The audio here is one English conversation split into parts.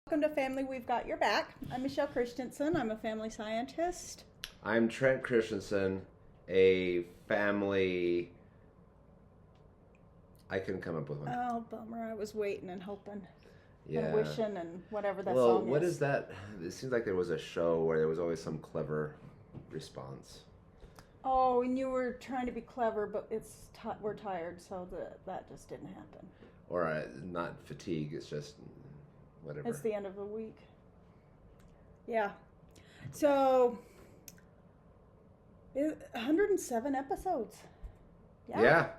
Welcome to Family We've Got Your Back. I'm Michelle Christensen. I'm a family scientist. I'm Trent Christensen, a family. I couldn't come up with one. Oh, bummer. I was waiting and hoping Yeah. and wishing and whatever that Well, song what is. is that? It seems like there was a show where there was always some clever response. Oh, and you were trying to be clever, but we're tired, so that just didn't happen. Or not fatigue, it's just whatever. It's the end of the week. Yeah. So, 107 episodes. Yeah.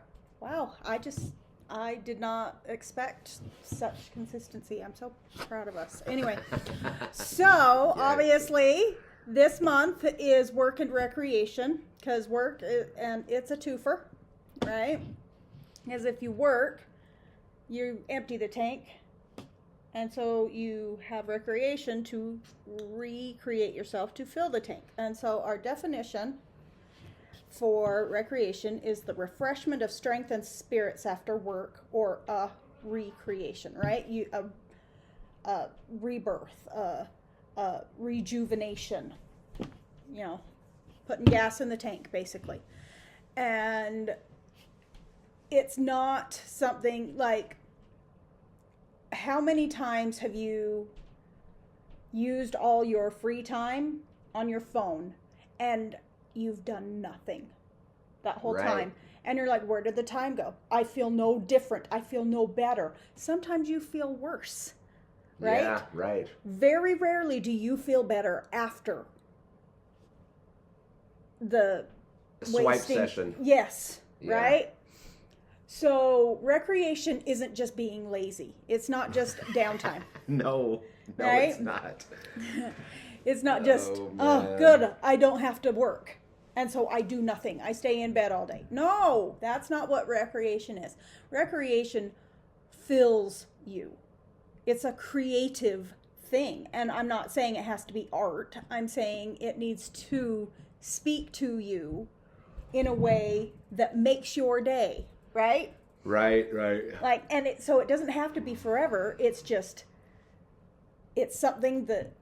Wow. I did not expect such consistency. I'm so proud of us. Anyway, so obviously this month is work and recreation because and it's a twofer, right? Because if you work, you empty the tank. And so you have recreation to recreate yourself to fill the tank. And so our definition for recreation is the refreshment of strength and spirits after work, or a recreation, right? A rebirth, a rejuvenation, putting gas in the tank, basically. And it's not something like, how many times have you used all your free time on your phone and you've done nothing that whole time? And you're like, where did the time go? I feel no different. I feel no better. Sometimes you feel worse, right? Yeah, right. Very rarely do you feel better after the Swipe session. Yes, Yeah. right? So recreation isn't just being lazy. It's not just downtime. No, right? It's not. It's not just, man. good, I don't have to work. And so I do nothing. I stay in bed all day. No, that's not what recreation is. Recreation fills you. It's a creative thing. And I'm not saying it has to be art. I'm saying it needs to speak to you in a way that makes your day. Right? Right. So it doesn't have to be forever. It's something that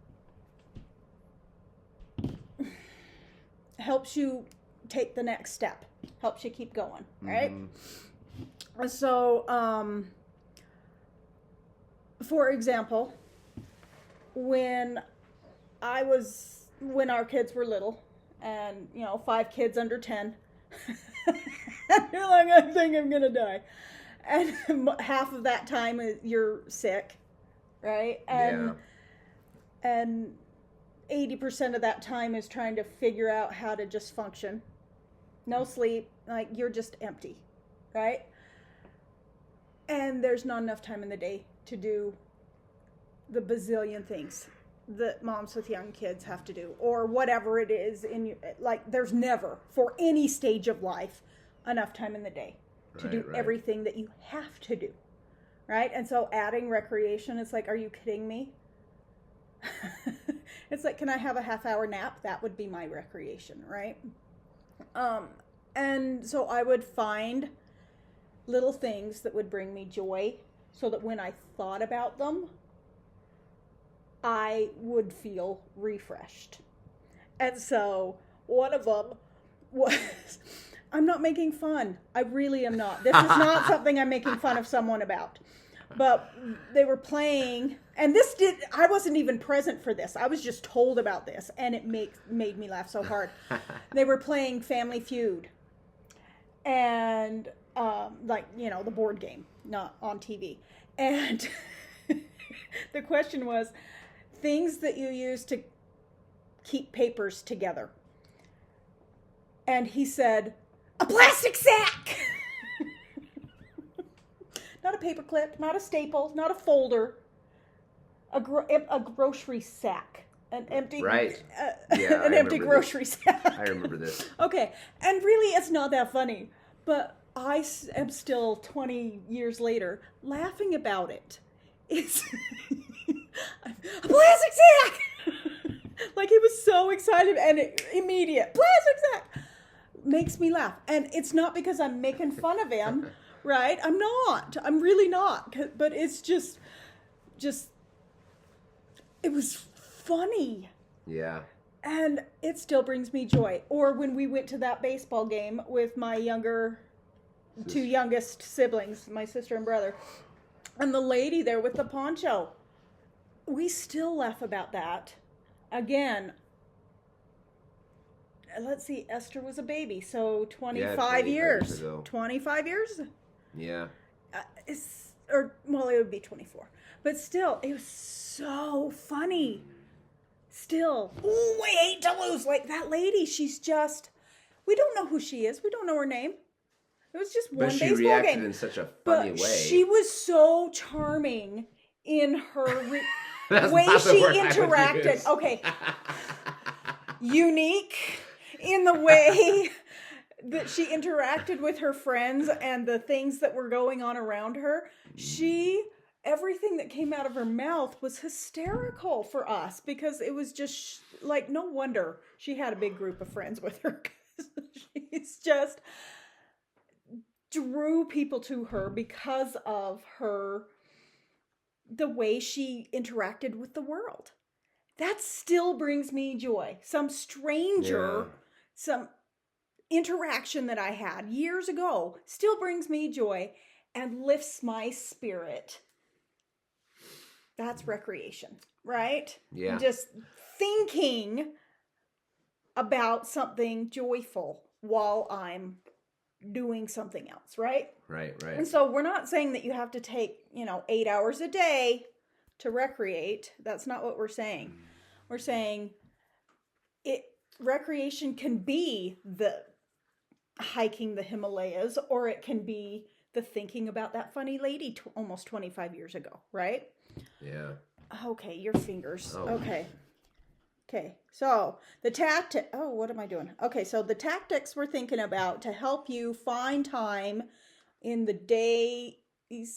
helps you take the next step, helps you keep going, right? Mm-hmm. So, for example, when our kids were little, and 5 kids under 10, you're like, I think I'm gonna die, and half of that time you're sick, right? And 80% of that time is trying to figure out how to just function. No sleep, like you're just empty, right? And there's not enough time in the day to do the bazillion things that moms with young kids have to do, or whatever it is there's never, for any stage of life, enough time in the day to do everything that you have to do, right? And so adding recreation, it's like, are you kidding me? It's like, can I have a half-hour nap? That would be my recreation, right? And so I would find little things that would bring me joy, so that when I thought about them, I would feel refreshed. And so one of them was, I'm not making fun. I really am not. This is not something I'm making fun of someone about. But they were playing, and I wasn't even present for this. I was just told about this, and it made me laugh so hard. They were playing Family Feud. And, the board game, not on TV. And the question was, things that you use to keep papers together. And he said, a plastic sack! Not a paper clip, not a staple, not a folder, a grocery sack. An empty, an empty grocery sack. I remember this. Okay, and really it's not that funny, but I am still 20 years later laughing about it. It's a plastic sack! Like, he was so excited and immediate. Plastic sack! Makes me laugh. And it's not because I'm making fun of him, right? I'm not. I'm really not. But it's just it was funny. Yeah. And it still brings me joy. Or when we went to that baseball game with my two youngest siblings, my sister and brother, and the lady there with the poncho. We still laugh about that. Again, let's see, Esther was a baby, so 25 years. Ago. 25 years? Yeah. It would be 24. But still, it was so funny. Still, we hate to lose. Like that lady, she's just, we don't know who she is. We don't know her name. It was just one baseball game. But she reacted in such a funny way. She was so charming in her way she interacted. Okay. Unique in the way that she interacted with her friends and the things that were going on around her. Everything that came out of her mouth was hysterical for us because it was just like, no wonder she had a big group of friends with her. She's just drew people to her because of the way she interacted with the world. That still brings me joy. Some stranger, some interaction that I had years ago still brings me joy and lifts my spirit. That's recreation, right? Yeah. Just thinking about something joyful while I'm doing something else, right? Right. And so we're not saying that you have to take, 8 hours a day to recreate. That's not what we're saying. We're saying recreation can be the hiking the Himalayas, or it can be the thinking about that funny lady almost 25 years ago, right? Yeah. Okay, your fingers. Oh. Okay, so what am I doing? Okay, so the tactics we're thinking about to help you find time in the days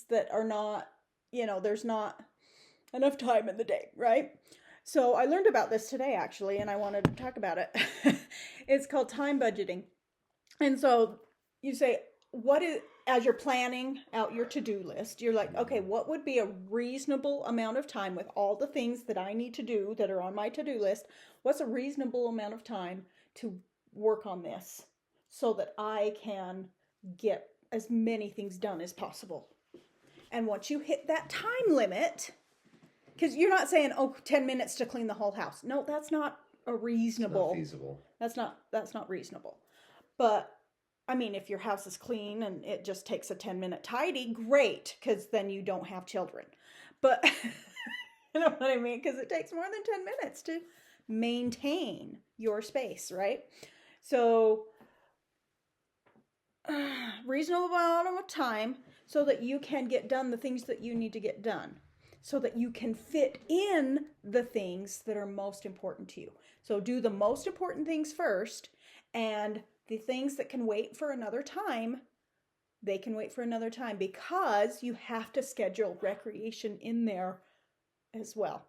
that are not, there's not enough time in the day, right? So I learned about this today, actually, and I wanted to talk about it. It's called time budgeting. And so you say, as you're planning out your to-do list, you're like, okay, what would be a reasonable amount of time with all the things that I need to do that are on my to-do list? What's a reasonable amount of time to work on this so that I can get as many things done as possible? And once you hit that time limit, because you're not saying, 10 minutes to clean the whole house. No, that's not a reasonable. It's not feasible. That's not reasonable. But I mean, if your house is clean and it just takes a 10-minute tidy, great, because then you don't have children. But you know what I mean? Because it takes more than 10 minutes to maintain your space, right? So reasonable amount of time so that you can get done the things that you need to get done, so that you can fit in the things that are most important to you. So do the most important things first, and the things that can wait for another time, they can wait for another time, because you have to schedule recreation in there as well.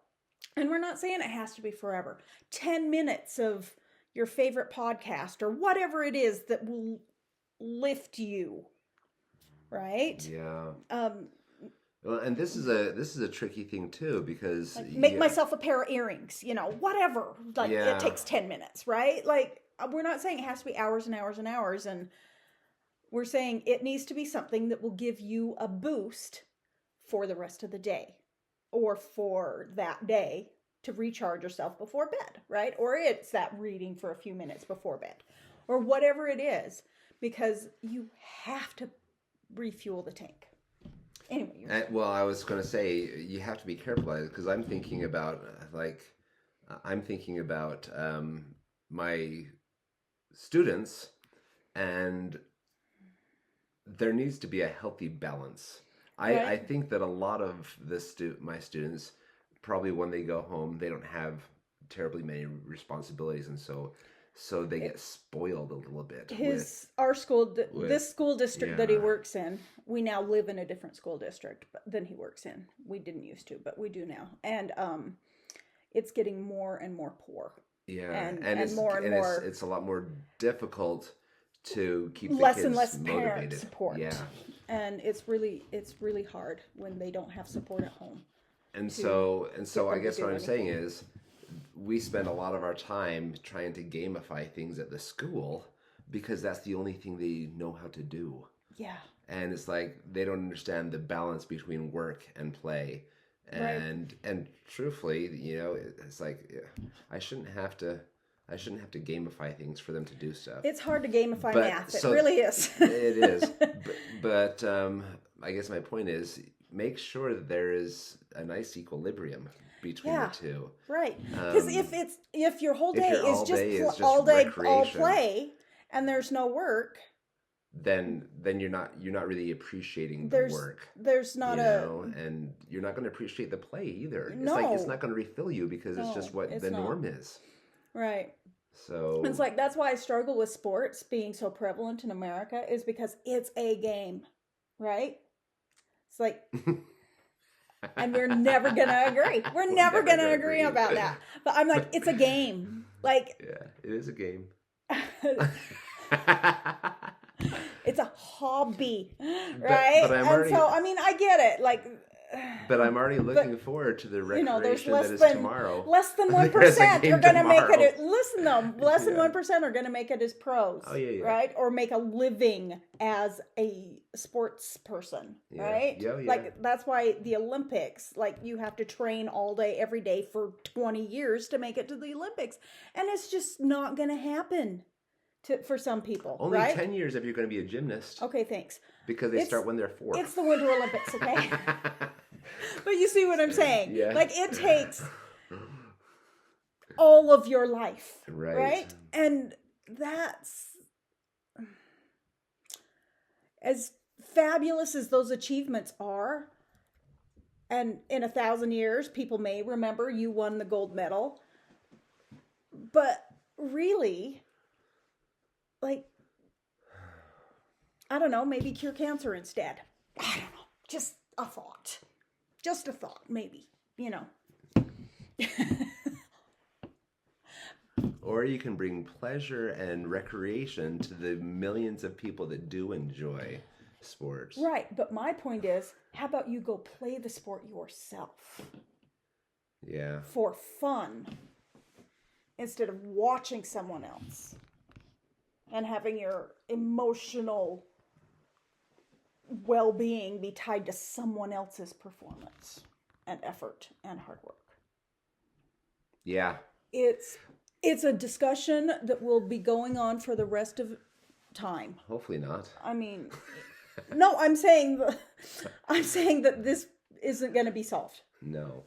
And we're not saying it has to be forever. 10 minutes of your favorite podcast or whatever it is that will lift you, right? Yeah. Well, and this is a tricky thing too, because like make myself a pair of earrings, whatever. Like it takes 10 minutes, right? Like we're not saying it has to be hours and hours and hours, and we're saying it needs to be something that will give you a boost for the rest of the day, or for that day to recharge yourself before bed, right? Or it's that reading for a few minutes before bed, or whatever it is, because you have to refuel the tank. Anyway, I was going to say you have to be careful, because I'm thinking about my students, and there needs to be a healthy balance. Right. I think that a lot of my students, probably when they go home, they don't have terribly many responsibilities, and so they get spoiled a little bit. This school district that he works in, we now live in a different school district than he works in. We didn't used to, but we do now. And it's getting more and more poor. Yeah, and it's more and more. It's a lot more difficult to keep the less kids and less motivated. Parent support. Yeah, and it's really hard when they don't have support at home. And to so get I them guess to what do I'm saying anything. is we spend a lot of our time trying to gamify things at the school because that's the only thing they know how to do. Yeah. And it's like they don't understand the balance between work and play. Right. And truthfully, it's like I shouldn't have to gamify things for them to do stuff. It's hard to gamify But math. so It really is. it is. But I guess my point is make sure that there is a nice equilibrium between Yeah. the two. Right. Because if your whole day your is all just day is just all day all recreation, play and there's no work, then you're not really appreciating the there's work. there's not And you're not going to appreciate the play either. It's like it's No. not going to refill you because it's just No, what it's the not. norm is. right. So It's like that's why I struggle with sports being so prevalent in America is because it's a game, right? It's like, and we're never gonna agree. We're never gonna agree about that. But I'm like, it's a game. Like, yeah, it is a game. it's a hobby, right? but I'm and already- so, I mean, I get it. Like, But I'm already looking forward to the recreation there's less that is than tomorrow. less than There's a 1% game are going to make tomorrow. it. Listen, though, less than Yeah. 1% are going to make it as pros. Oh, yeah. Right, or make a living as a sports person. Yeah. Right, Yeah. like that's why the Olympics. Like you have to train all day, every day for 20 years to make it to the Olympics, and it's just not going to happen for some people. Only right? 10 years if you're going to be a gymnast. Okay, thanks. Because they start when they're 4. It's the Winter Olympics, okay? But you see what I'm saying? Yeah. Like it takes all of your life, Right. And that's as fabulous as those achievements are. And in 1,000 years, people may remember you won the gold medal. But really, like, I don't know, maybe cure cancer instead. I don't know. Just a thought. Just a thought, maybe. Or you can bring pleasure and recreation to the millions of people that do enjoy sports. Right, but my point is, how about you go play the sport yourself Yeah. for fun instead of watching someone else and having your emotional well-being be tied to someone else's performance and effort and hard work. Yeah. It's a discussion that will be going on for the rest of time. Hopefully not. I mean, no, I'm saying that this isn't going to be solved. No.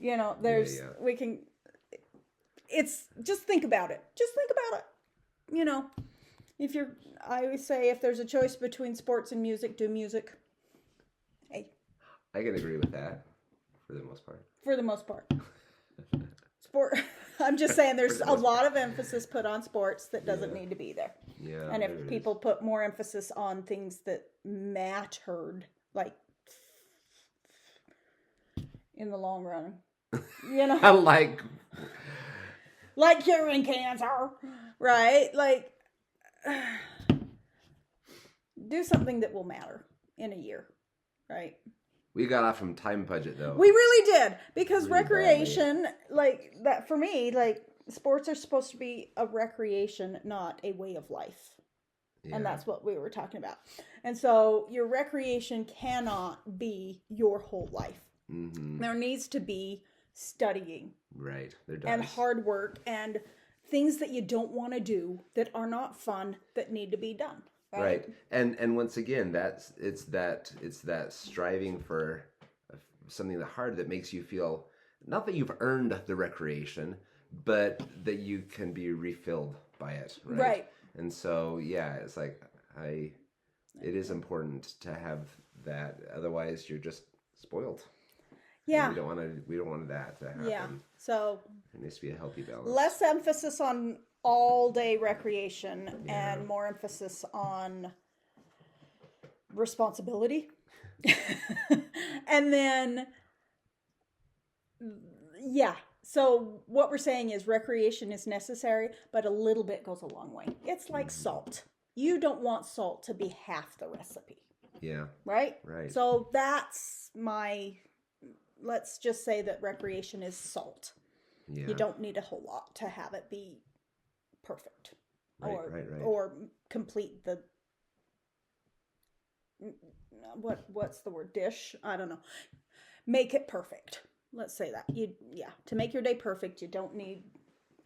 We can. It's just think about it. Just think about it. I always say if there's a choice between sports and music, do music. Hey. I can agree with that for the most part. For the most part. Sport. I'm just saying there's a lot of emphasis put on sports that doesn't need to be there. Yeah. And if people put more emphasis on things that mattered, like in the long run, like curing cancer, right? Like, do something that will matter in a year, right? We got off from time budget though. We really did, because Really recreation, like that for me, like sports are supposed to be a recreation, not a way of life. Yeah. And that's what we were talking about. And so your recreation cannot be your whole life. Mm-hmm. There needs to be studying. Right. There does. And hard work and things that you don't want to do that are not fun that need to be done. Right. And once again, it's that striving for something hard that makes you feel not that you've earned the recreation, but that you can be refilled by it. Right. And so, yeah, it's like it is important to have that. Otherwise, you're just spoiled. Yeah. And we don't want that to happen. Yeah. So there needs to be a healthy balance. Less emphasis on all day recreation and more emphasis on responsibility. And then, so what we're saying is recreation is necessary, but a little bit goes a long way. It's like salt. You don't want salt to be half the recipe. Yeah. Right? Right. So that's my let's just say that recreation is salt. Yeah. You don't need a whole lot to have it be perfect. Right, or right. or complete the what's the word, dish, I don't know, make it perfect, let's say that. To make your day perfect, you don't need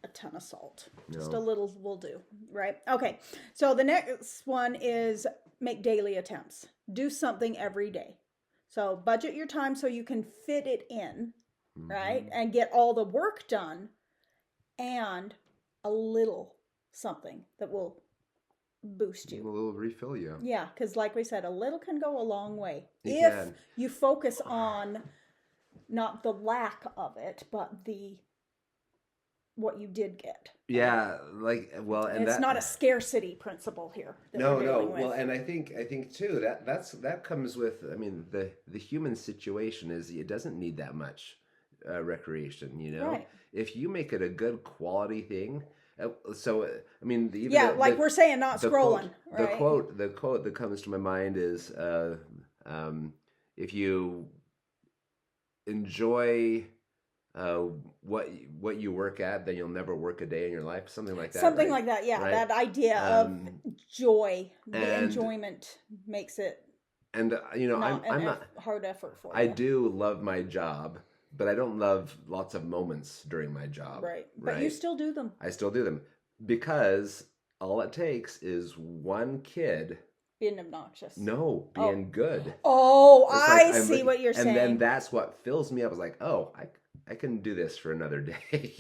a ton of salt. Just a little will do, right? Okay, so the next one is make daily attempts. Do something every day. So budget your time so you can fit it in, right, and get all the work done, and a little something that will boost you. A little refill you. Yeah, because like we said, a little can go a long way It if can. you focus on not the lack of it, but what you did get. Yeah, like, well, and it's not a scarcity principle here. No. Well, and I think too that comes with. I mean, the human situation is it doesn't need that much recreation. You know, right. If you make it a good quality thing. So I mean, we're saying not scrolling. Quote, the quote that comes to my mind is, if you enjoy what you work at, then you'll never work a day in your life. Something like that. Something right? like that. Yeah, right? That idea of joy, the enjoyment makes it. And I'm not hard effort for you. I do love my job. But I don't love lots of moments during my job. Right. But you still do them. I still do them. Because all it takes is one kid... being obnoxious. No, being good. Oh, I see what you're saying. And then that's what fills me up. I was like, oh, I can do this for another day,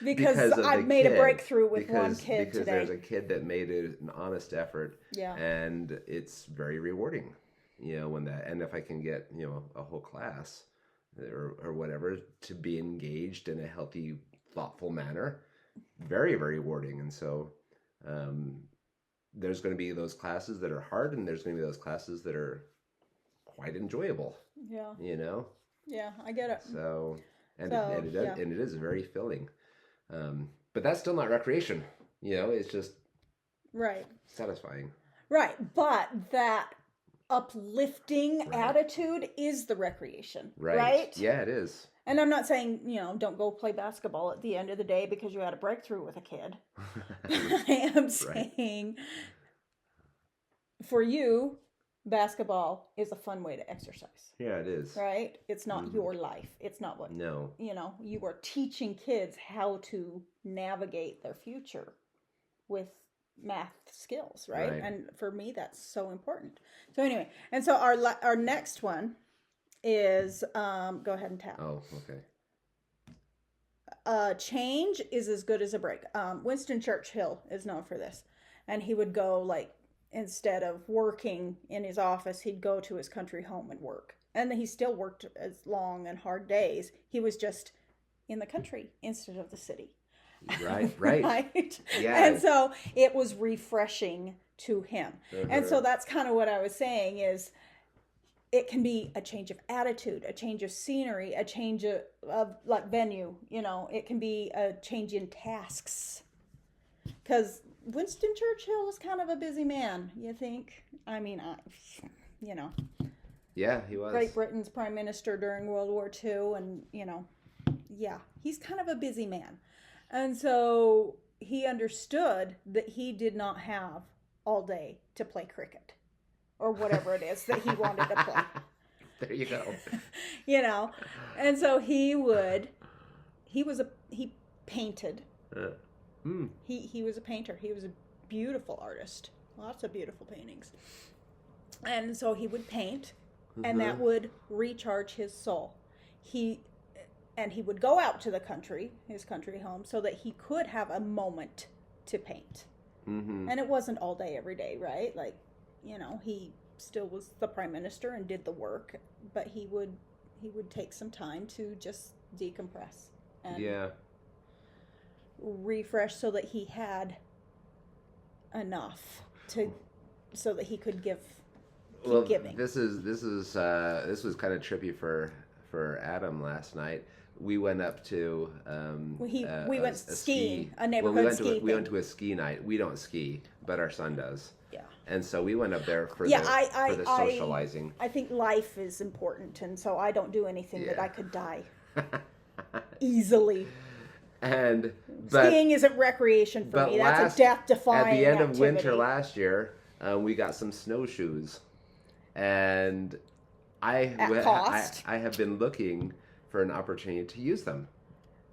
Because I've made a breakthrough with one kid because today. There's a kid that made an honest effort. Yeah. And it's very rewarding, and if I can get, a whole class... or whatever, to be engaged in a healthy, thoughtful manner, very, very rewarding. And so there's going to be those classes that are hard, and there's going to be those classes that are quite enjoyable. Yeah. Yeah, I get it. It is very filling. But that's still not recreation. It's just right satisfying. Right, but that uplifting attitude is the recreation, right? Yeah, it is. And I'm not saying, don't go play basketball at the end of the day because you had a breakthrough with a kid. I am saying for you, basketball is a fun way to exercise. Yeah, it is. Right? It's not your life. It's not what, you are teaching kids how to navigate their future with math skills, right? And for me, that's so important. So anyway, and so our next one is go ahead and tap. Oh, okay. Change is as good as a break. Winston Churchill is known for this, and he would go instead of working in his office, he'd go to his country home and work, and he still worked as long and hard days. He was just in the country instead of the city. Right. Right. Yeah. And so it was refreshing to him. And so that's kind of what I was saying is it can be a change of attitude, a change of scenery, a change of venue, it can be a change in tasks. Because Winston Churchill was kind of a busy man, you think? I mean, Yeah, he was. Great Britain's prime minister during World War II, and, he's kind of a busy man. And so he understood that he did not have all day to play cricket or whatever it is that he wanted to play. There you go. And so he painted. He was a painter. He was a beautiful artist. Lots of beautiful paintings. And so he would paint, and that would recharge his soul. And he would go out to his country home, so that he could have a moment to paint. Mm-hmm. And it wasn't all day, every day, right? He still was the prime minister and did the work, but he would take some time to just decompress and refresh, so that he had enough so that he could keep giving. This was kind of trippy for Adam last night. We went up to we went skiing, a neighborhood ski. We went to a ski night. We don't ski, but our son does. Yeah. And so we went up there for Yeah, for the socializing. I think life is important, and so I don't do anything that I could die easily. But Skiing isn't recreation for me. That's a death-defying At the end of activity. winter last year, we got some snowshoes, and I have been looking for an opportunity to use them,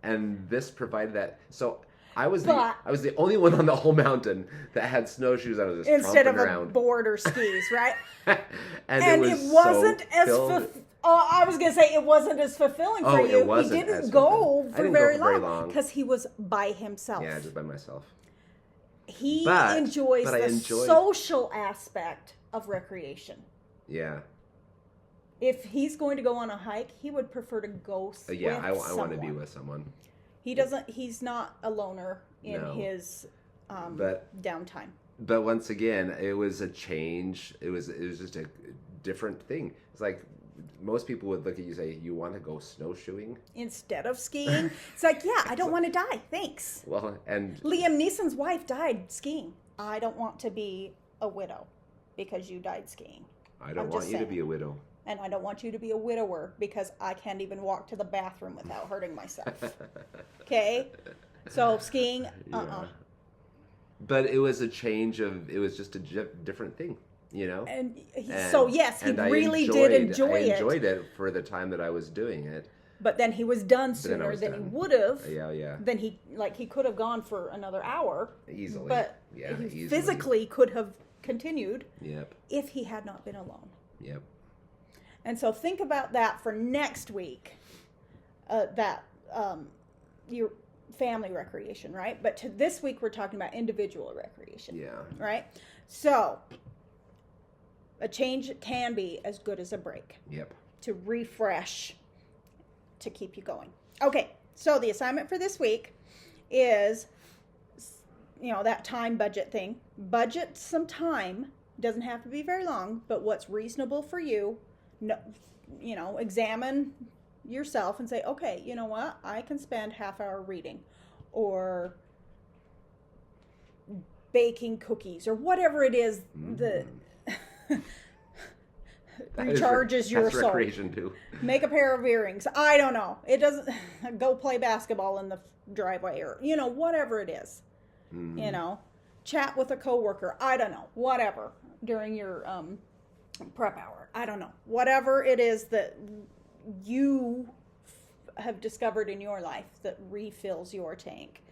and this provided that. So I was the only one on the whole mountain that had snowshoes. I was just instead of around. a board or skis, right? and it wasn't so as filled. I was gonna say it wasn't as fulfilling for you. It wasn't. He didn't go for very long long because he was by himself. Yeah, just by myself. He enjoys the social aspect of recreation. Yeah. If he's going to go on a hike, he would prefer to go with I want to be with someone. He doesn't. He's not a loner in his downtime. But once again, it was a change. It was just a different thing. It's like most people would look at you and say, "You want to go snowshoeing instead of skiing?" It's like, yeah, I don't want to die. Thanks. Well, and Liam Neeson's wife died skiing. I don't want to be a widow because you died skiing. I don't want you to be a widow. And I don't want you to be a widower because I can't even walk to the bathroom without hurting myself. Okay? So skiing, But it was a change of, it was just a different thing, you know? And so, yes, he really did enjoy it. I enjoyed it for the time that I was doing it. But then he was done sooner than he would have. Yeah. Then he could have gone for another hour. Easily. But he physically could have continued. Yep. If he had not been alone. Yep. And so think about that for next week, your family recreation, right? But this week we're talking about individual recreation. Yeah. Right? So a change can be as good as a break. Yep. To refresh, to keep you going. Okay, so the assignment for this week is, that time budget thing. Budget some time. Doesn't have to be very long, but what's reasonable for you. No, examine yourself and say, okay, you know what? I can spend half hour reading or baking cookies or whatever it is that recharges your soul. That's recreation too. Make a pair of earrings. I don't know. It doesn't go play basketball in the driveway or, whatever it is. Chat with a coworker. I don't know. Whatever. During your prep hour. I don't know. Whatever it is that you have discovered in your life that refills your tank.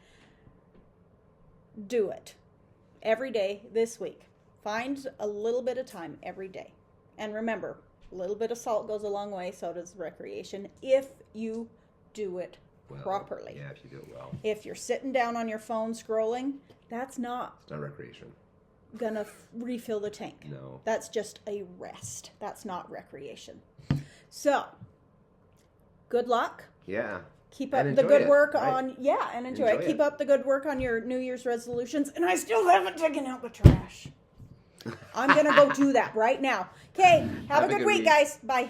Do it. Every day this week. Find a little bit of time every day. And remember, a little bit of salt goes a long way, so does recreation, if you do it properly. Yeah, if you do it well. If you're sitting down on your phone scrolling, it's not recreation. Gonna refill the tank. No. That's just a rest. That's not recreation. So, good luck. Yeah. Keep up the good work and enjoy it. Keep up the good work on your New Year's resolutions. And I still haven't taken out the trash. I'm going to go do that right now. Okay, have a good week, guys. Bye.